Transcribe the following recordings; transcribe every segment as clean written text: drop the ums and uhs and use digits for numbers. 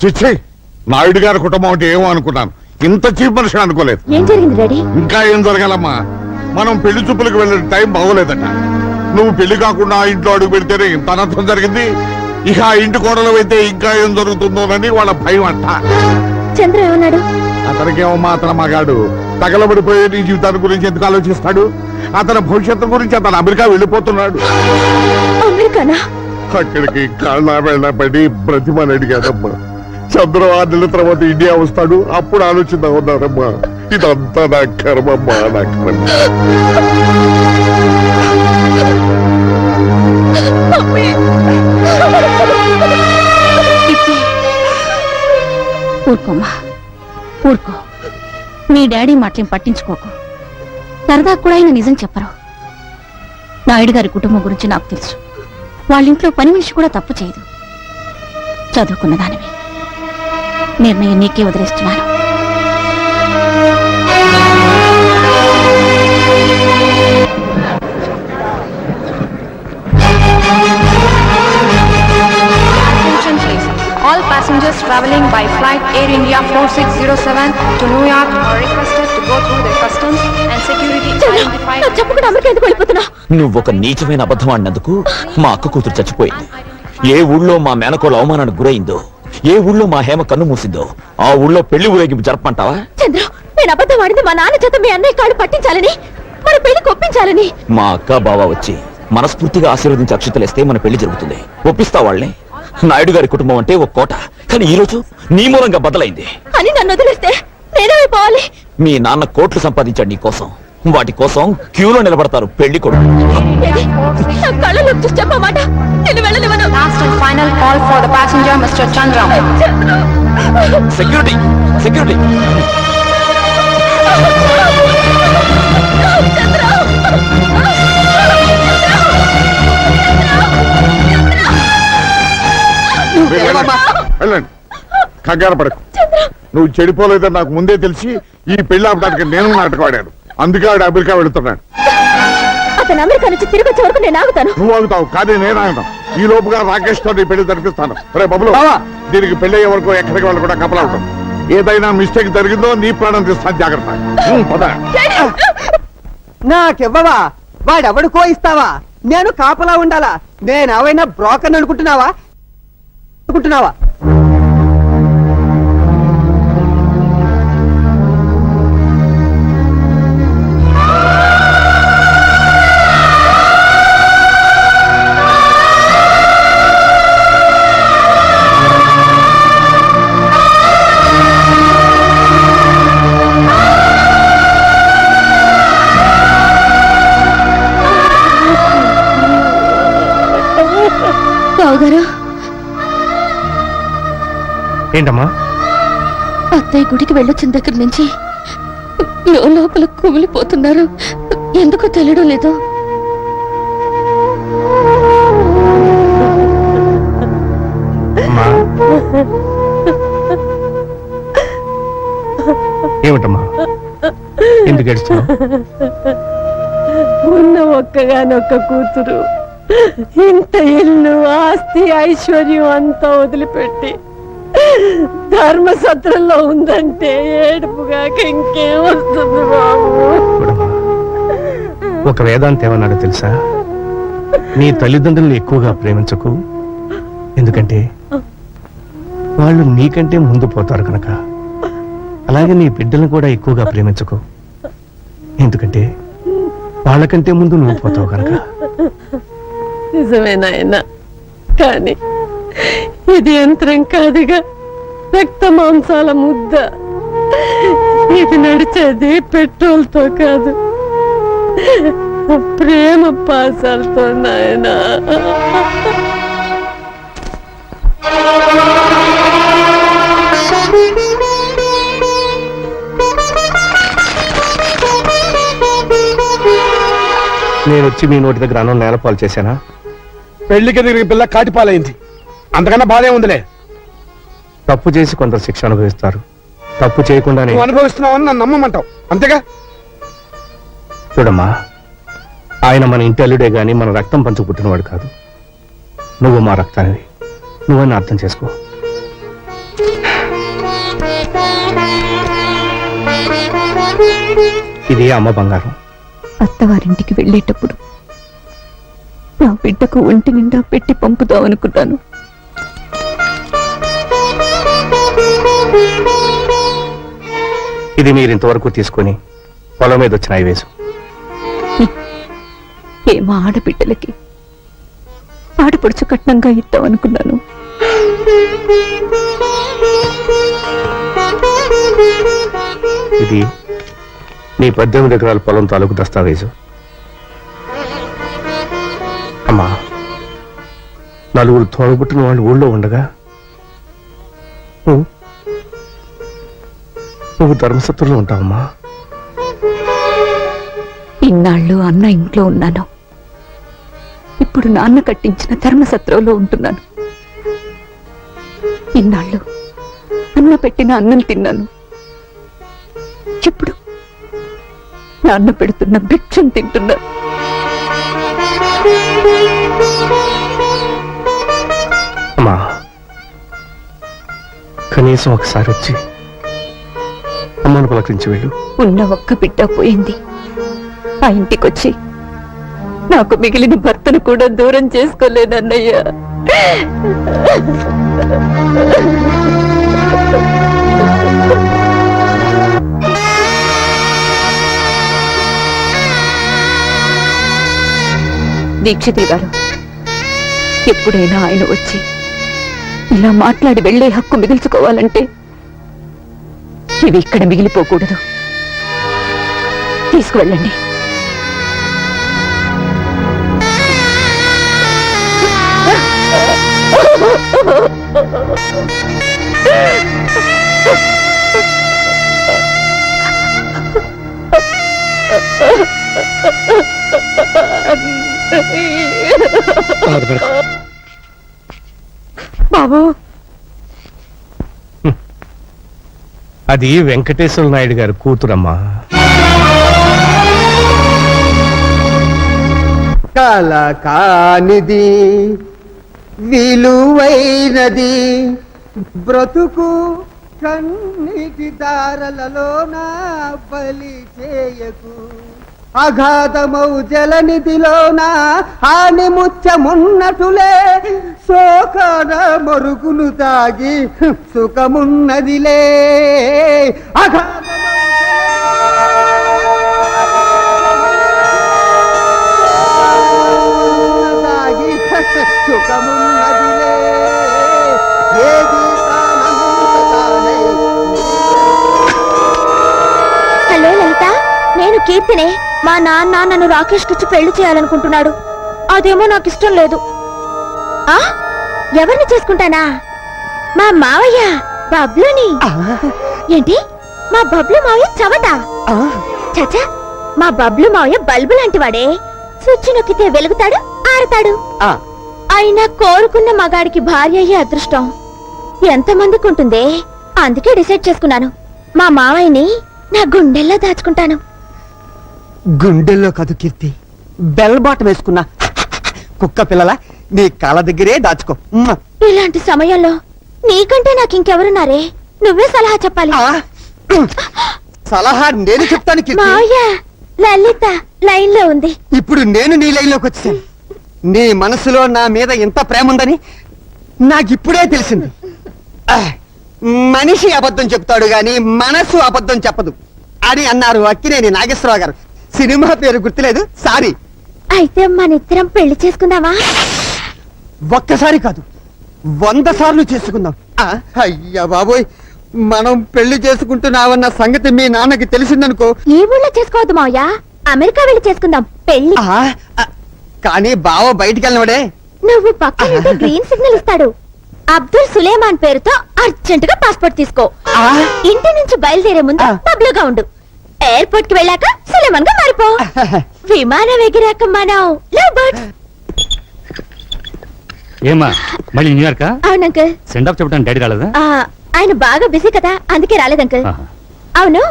చిచ్చి, నాయుడు గారి కుటుంబం అంటే ఏమో అనుకున్నాను, ఇంత చీప్ మనిషి అనుకోలేదు. ఏం జరిగింది డాడీ? ఇంకా ఏం జరగాలమ్మా, మనం పెళ్లి చూపులకు వెళ్ళే టైం బాగోలేదట. నువ్వు పెళ్లి కాకుండా ఆ ఇంట్లో అడుగు పెడితేనే ఇంత అనర్థం జరిగింది. ఇక ఆ ఇంటి కోడలు అయితే ఇంకా ఏం జరుగుతుందోనని వాళ్ళ భయం అంట. చంద్ర ఏమన్నాడు? అతనికేమమ్మా, అతను మగాడు, తగలబడిపోయే నీ జీవితాన్ని గురించి ఎందుకు ఆలోచిస్తాడు? అతని భవిష్యత్తు గురించి అతను అమెరికా వెళ్ళిపోతున్నాడు. అమెరికానా? అక్కడికి కాళ్ళ వెళ్ళబడి బ్రతిమని అడిగానమ్మా. చంద్ర 6 నెలల తర్వాత ఇండియా వస్తాడు, అప్పుడు ఆలోచిద్దాం ఉన్నారమ్మా. ఇదంతా నా కర్మమ్మా, నా కర్మ. ఊరుకోమ్మా, ఊరుకో. మీ డాడీ మాటలేం పట్టించుకోకు. సరదా కూడా ఆయన నిజం చెప్పరు. నాయుడు గారి కుటుంబం గురించి నాకు తెలుసు. వాళ్ళింట్లో పని మనిషి కూడా తప్పు చేయదు. చదువుకున్న దానివి. నిర్ణయం నీకే వదిలేస్తున్నాను. All passengers traveling by flight Air India 4607 to New York are requested to go through the customs and security identified. చెప్పకుండా అమెరికా ఎందుకు వెళ్ళిపోతున్నా? నువ్వు ఒక నీచమైన అబద్ధం ఆడినందుకు మా అక్క కూతురు చచ్చిపోయింది. ఏ ఊళ్ళో మా మేనకోళ్ళ అవమానానికి గురైందో, ఏ ఊళ్ళో మా హేమ కన్ను మూసిందో, ఆ ఊళ్ళో పెళ్లి ఊరేగింపు జరపంటావా? చంద్ర, నేను అబద్ధం ఆడింది మా నాన్న చేత మీ అన్నయ్య కాళ్ళు పట్టించాలని, మన పెళ్లి కొప్పించాలని. మా అక్క బావ వచ్చి మనస్ఫూర్తిగా ఆశీర్వదించి అక్షతలేస్తే మన పెళ్లి జరుగుతుంది. ఒప్పిస్తా వాళ్ళని. నాయుడు గారి కుటుంబం అంటే ఒక కోట, కానీ ఈ రోజు నీ మూలంగా బదలైంది అని నన్ను వదిలేస్తే నేనేమైపోవాలి? మీ నాన్న కోట్లు సంపాదించాడు నీ కోసం. వాటి కోసం క్యూలో నిలబడతారు పెళ్లి కొడుకు. కళ్ళలో చూసి చెప్పమాట, నేను వెళ్ళనివ్వను. Last and final call for the passenger, Mr. Chandra. Security, security. వెళ్ళండి, కంగారు పడకు. నువ్వు చెడిపోలేదని నాకు ముందే తెలిసి ఈ పెళ్లి ఆపడానికి నేను నాటకం ఆడాను. అందుకే ఆవిడ అమెరికా వెళుతున్నాడు. అతను అమెరికా నుంచి తిరిగి వచ్చే వరకు నేను ఆగుతాను. నువ్వు ఆగుతావు, కానీ నేను ఆగుతాను. ఈ లోపుగా రాకేష్ తో నీ పెళ్లి జరిపిస్తాను. రే బబులు, దీనికి పెళ్లి అయ్యే వరకు ఎక్కడికి వాళ్ళు కూడా కప్పలవుతాం. ఏదైనా మిస్టేక్ జరిగిందో నీ ప్రాణం తీస్తాను, జాగ్రత్త. పద. నాకివ్వవా? వాడెవడికో ఇస్తావా? నేను కాపలా ఉండాలా? నేను ఏమైనా బ్రోకర్ అనుకుంటున్నావా? బావగారు, ఏంటమ్మా? అత్తయ్య గుడికి వెళ్ళొచ్చిన దగ్గర నుంచి లోపల కుమిలిపోతున్నారు. ఎందుకో తెలియడం లేదు. అమ్మా, ఏమిటమ్మా, ఎందుకు ఏడుస్తున్నావు? ఉన్న ఒక్కగానొక్క కూతురు ఇంత ఇల్లు, ఆస్తి, ఐశ్వర్యం అంతా వదిలిపెట్టి ధర్మసత్రంలో ఉందంటే ఏడుపుగాక ఇంకేం వస్తుంది బాబు? ఒక వేదాంత ఏమన్నాడో తెలుసా? నీ తల్లిదండ్రులను ఎక్కువగా ప్రేమించకు, ఎందుకంటే వాళ్ళు నీకంటే ముందు పోతారు కనుక. అలాగే నీ బిడ్డలను కూడా ఎక్కువగా ప్రేమించకు, ఎందుకంటే వాళ్ళకంటే ముందు నువ్వు పోతావు కనుక. నిజమే నాయన, కానీ ఇది యంత్రం కాదుగా, రక్త మాంసాల ముద్ద. ఇది నడిచేది పెట్రోల్ తో కాదు, ప్రేమ పాసాలతో నాయనా. నేను వచ్చి మీ నోటి దగ్గర అన్నం నేలపాలు చేశానా? పెళ్లికి తిరిగి పిల్ల కాటిపాలైంది, అంతకన్నా బాధే ఉందిలే. తప్పు చేసి కొందరు శిక్ష అనుభవిస్తారు, తప్పు చేయకుండానే. నువ్వు అనుభవిస్తున్నావని నన్ను నమ్మమంటావు, అంతేగా? చూడమ్మా, ఆయన మన ఇంటి అల్లుడే గాని మన రక్తం పంచు పుట్టినవాడు కాదు. నువ్వు మా రక్తానివి, నువ్వని అర్థం చేసుకో. ఇది అమ్మ బంగారం. అత్తవారింటికి వెళ్ళేటప్పుడు నా బిడ్డకు ఒంటి నిండా పెట్టి పంపుదామనుకున్నాను. ఇది మీరు ఇంతవరకు తీసుకొని పొలం మీద వచ్చిన ఐవేసు. ఏమా ఆడబిడ్డలకి ఆడపడుచు కట్నంగా ఇద్దామనుకున్నాను. ఇది నీ 18 ఎకరాల పొలం తాలూకు దస్తావేజు. అమ్మా, నలుగురు తోడబుట్టిన వాళ్ళు ఊళ్ళో ఉండగా నువ్వు ధర్మసత్తుల్లో ఉంటావమ్మా. ఇన్నాళ్ళు అన్న ఇంట్లో ఉన్నాను. ఇప్పుడు నాన్న కట్టించిన ధర్మసత్రంలో ఉంటున్నాను. ఇన్నాళ్ళు అన్న పెట్టిన అన్నం తిన్నాను. ఇప్పుడు నాన్న పెడుతున్న భిక్షం తింటున్నా. అమ్మా, కనీసం ఒకసారి వచ్చి అమ్మను పలకరించి వెళ్ళు. ఉన్న ఒక్క బిడ్డ పోయింది. ఆ ఇంటికొచ్చి నాకు మిగిలిన భర్తను కూడా దూరం చేసుకోలేనన్నయ్యా. దీక్షితులు గారు, ఎప్పుడైనా ఆయన వచ్చి ఇలా మాట్లాడి వెళ్లే హక్కు మిగిల్చుకోవాలంటే ఇవి ఇక్కడ మిగిలిపోకూడదు. తీసుకువెళ్ళండి. బాబు, అది వెంకటేశ్వర నాయుడు గారి కూతురమ్మా. కల కానిది విలువైనది బ్రతుకు కన్నీటి దారలలోన బలి చేయకు. అఘాతమౌ జలనిధిలోన హాని ముచ్చమున్నటులే శోకన మరుగును తాగి సుఖమున్నదిలే. తాగి సుఖమున్నదిలే. ఏది తానంతతానై. హలో లలిత, నేను కీర్తినే. మా నాన్న నన్ను రాకేష్ కిచ్చి పెళ్లి చేయాలనుకుంటున్నాడు. అదేమో నాకు ఇష్టం లేదు. ఆ ఎవరిని చేసుకుంటానా? మా మావయ్య బబ్లుని. ఏంటి, మా బబ్లు మావయ్య చవట? చచ్చా, మా బబ్లు మావయ్య బల్బు లాంటి వాడే. స్విచ్ నొక్కితే వెలుగుతాడు, ఆరుతాడు. అయినా కోరుకున్న మగాడికి భార్య అయ్యే అదృష్టం ఎంతమందికి ఉంటుందే. అందుకే డిసైడ్ చేసుకున్నాను, మా మావయ్యని నా గుండెల్లో దాచుకుంటాను. గుండెల్లో కాదు కీర్తి, బెల్ బాట వేసుకున్నా కుక్క పిల్లల నీ కాళ్ళ దగ్గరే దాచుకో. ఇలాంటి సమయంలో నీకంటే నాకు ఇంకెవరున్నారే? నువ్వే సలహా చెప్పాలి. సలహా నేను చెప్తాను కీర్తి. మావయ్య, లలిత లైన్ లో ఉంది. ఇప్పుడు నేను నీ లైన్లోకి వచ్చాను. నీ మనసులో నా మీద ఎంత ప్రేమ ఉందని నాకిప్పుడే తెలిసింది. మనిషి అబద్ధం చెప్తాడు గాని మనసు అబద్ధం చెప్పదు అని అన్నారు అక్కినేని నాగేశ్వరరావు గారు. సినిమా పేరు గుర్తులేదు, సారీ. అయితే మనిద్దరం పెళ్లి చేసుకుందామా? ఒక్కసారి కాదు, 100 సార్లు చేసుకుందాం. అయ్యా బాబోయ్, మనం పెళ్లి చేసుకుంటున్నావన్న సంగతి మీ నాన్నకి తెలిసిందనుకో. ఈ ఊళ్ళో చేసుకోవద్దు మావయ్య, అమెరికా వెళ్ళి చేసుకుందాం పెళ్లి. కానీ బావ బయటికి వెళ్ళినవాడే. నువ్వు పక్కన గ్రీన్ సిగ్నల్ ఇస్తాడు. అబ్దుల్ సులేమాన్ పేరుతో అర్జెంట్ గా పాస్పోర్ట్ తీసుకో. ఇంటి నుంచి బయలుదేరే ముందు పబ్లుగా ఉండు. ఎయిర్పోర్ట్ కి వెళ్ళాక సులేమాన్ గా మారిపో. విమానం ఎగిరాక మనం లవ్ బర్డ్స్. ఏమా మళ్ళీ న్యూయార్క్? అవును అంకుల్. సెండ్ ఆఫ్ చెప్పడానికి డాడీ రాలేదా? ఆయన బాగా బిజీ కదా, అందుకే రాలేదు అంకుల్. అవును,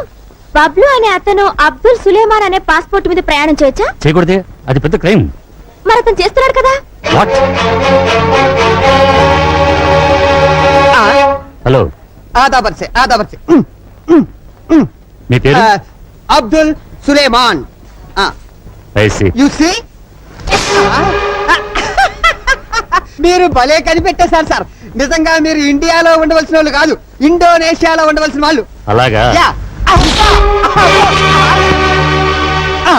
బబ్లు అనే అతను అబ్దుల్ సులేమాన్ అనే పాస్పోర్ట్ మీద ప్రయాణం చేయొచ్చా? చేయకూడదే, అది పెద్ద క్రైమ్. మరి అతను చేస్తున్నాడు కదా. వాట్? హలో, ఆదాబర్సే మీ పేరు? అబ్దుల్ సులేమాన్. యు సీ, మీరు భలే కనిపెట్టేశారు సార్. నిజంగా మీరు ఇండియాలో ఉండవలసిన వాళ్ళు కాదు, ఇండోనేషియాలో ఉండవలసిన వాళ్ళు. అలాగా యా. ఆ,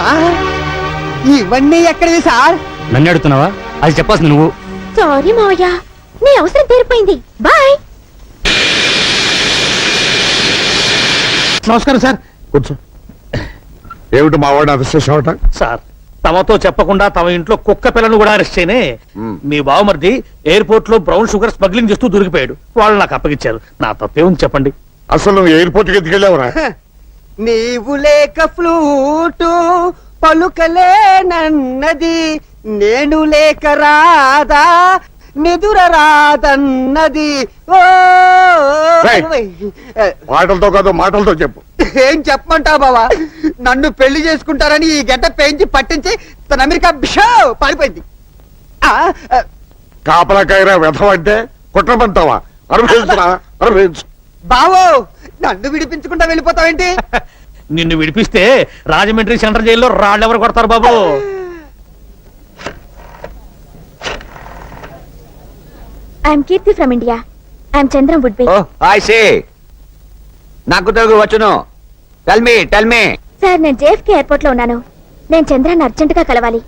ఇవన్నీ ఎక్కడివి సార్? నన్ను అడుగుతున్నావా? అది చెప్పాల్సింది నువ్వు. సారీ మావయ్య, నీ అవసరం తీరిపోయింది. బాయ్. నమస్కారం సార్. కూర్చో. ఏమిటి మా వాడిని అరెస్ట్ చేసావట? సార్, తమతో చెప్పకుండా తమ ఇంట్లో కుక్క పిల్లను కూడా అరెస్ట్ చేయనే. మీ బావమరిది ఎయిర్పోర్ట్ లో బ్రౌన్ షుగర్ స్మగ్లింగ్ చేస్తూ దొరికిపోయాడు. వాళ్ళు నాకు అప్పగించారు. నా తప్పేముంది చెప్పండి. అసలు నువ్వు ఎయిర్పోర్ట్కి ఎత్తుకెళ్ళావురా? నీవు లేక ఫ్లూటు పలుకలేనన్నది, నేను లేక రాదా నిదుర రాదన్నది. ఓ రేయ్, మాటలతో కాదు మాటలతో చెప్పు. ఏం చెప్పమంటావు బావా? నన్ను పెళ్లి చేసుకుంటారని ఈ గడ్డ పెంచి పట్టించి తన అమెరికా బిషో పారిపోయింది. ఆ, ఆ, కాపలాకాయరా వెధవంటే కుట్రమంటావా? అనుభవించురా, అనుభవించు. బావో, నన్ను విడిపించకుండా వెళ్ళిపోతావేంటి? నిన్ను విడిపిస్తే రాజమండ్రి సెంట్రల్ జైల్లో రాళ్ళెవరు కొడతారు బాబు? I'm Keerthi from India. I'm Chandram would be. నాకు తెలుగు వచ్చును. Tell me. సార్, నేను జేఎఫ్కే ఎయిర్పోర్ట్ లో ఉన్నాను. నేను చంద్రాన్ని అర్జెంట్ గా కలవాలి.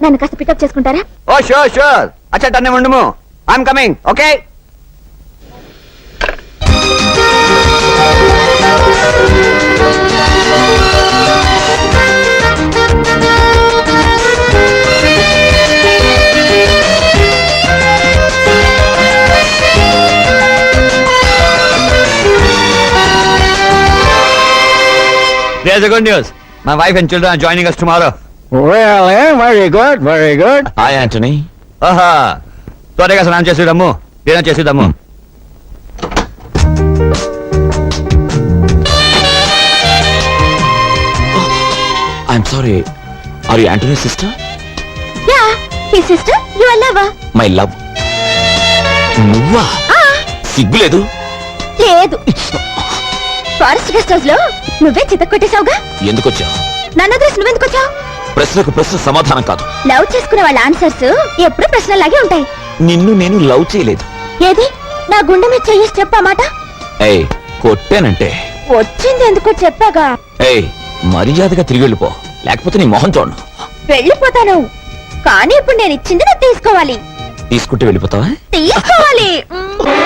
నన్ను కాస్త పికప్ చేసుకుంటారా? Oh sure. అచ్చా టన్నే ఉండుము. I'm coming. Okay. There's a good news. My wife and children are joining us tomorrow. Well, very good, very good. Hi, Anthony. ఆహా, త్వరగా స్నానం చేసేద్దాము, డిన్నర్ చేసేద్దాము. I'm sorry. Are you Anthony's sister? Yeah, his sister, your lover. My love. నువ్వా? సిగ్గులేదు? లేదు. Forest guest house లో నువ్వే చితక్ కొట్టేశావుగా. ఎందుకు వచ్చావు? నన్ను అడ్రస్ నువ్వెందుకు వచ్చావు? ప్రశ్నకు ప్రశ్న సమాధానం కాదు. లవ్ చేసుకునే వాళ్ళ ఆన్సర్స్ ఎప్పుడు ప్రశ్నలాగే ఉంటాయి. నిన్ను నేను లవ్ చేయలేదు. ఏది? నా గుండె మీద చెయ్యేసి చెప్పామాట. ఏయ్, కొట్టానంటే. వచ్చింది ఎందుకో చెప్పాగా. ఏయ్, మర్యాదగా తిరిగి వెళ్ళిపో, లేకపోతే నీ మొహం చూడను. వెళ్ళిపోతాను, కానీ ఇప్పుడు నేను ఇచ్చింది నువ్వు తీసుకోవాలి. తీసుకుంటే వెళ్ళిపోతావా? తీసుకోవాలి.